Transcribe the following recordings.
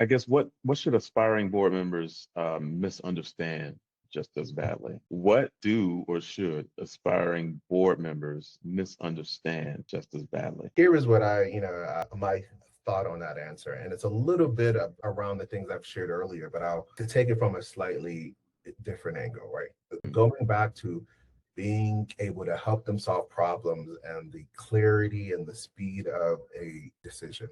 I guess what should aspiring board members misunderstand just as badly? What do or should aspiring board members misunderstand just as badly? Here is what my thought on that answer, and it's a little bit around the things I've shared earlier, but I'll to take it from a slightly different angle, right? Going back to being able to help them solve problems and the clarity and the speed of a decision.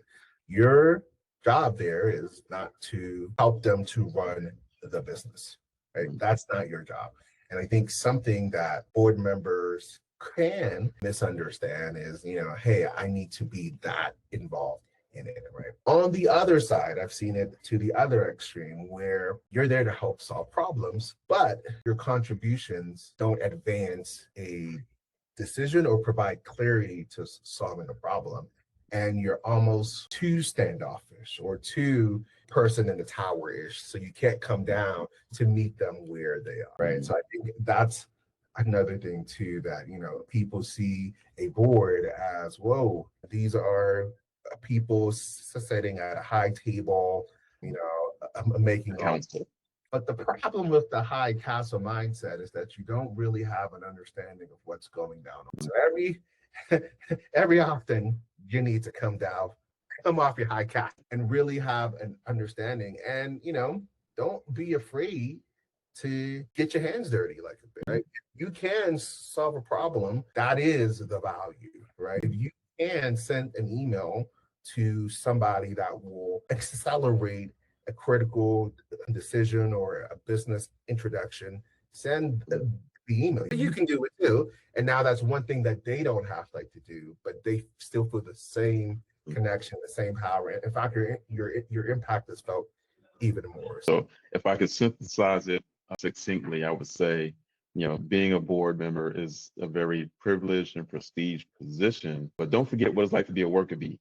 Your job there is not to help them to run the business, right? That's not your job. And I think something that board members can misunderstand is, hey, I need to be that involved in it, right? On the other side, I've seen it to the other extreme where you're there to help solve problems, but your contributions don't advance a decision or provide clarity to solving a problem. And you're almost too standoffish or too person in the tower ish. So you can't come down to meet them where they are, right? So I think that's another thing too that people see a board as, whoa, these are people sitting at a high table, making all. Counsel. But the problem with the high castle mindset is that you don't really have an understanding of what's going down. So every often you need to come off your high castle and really have an understanding. And don't be afraid to get your hands dirty, like a bit, right? If you can solve a problem, that is the value, right? If you can send an email to somebody that will accelerate a critical decision or a business introduction, send the email. You can do it too. And now that's one thing that they don't have to do, but they still feel the same connection, the same power. In fact, your impact is felt even more. So if I could synthesize it succinctly, I would say, being a board member is a very privileged and prestige position, but don't forget what it's like to be a worker bee.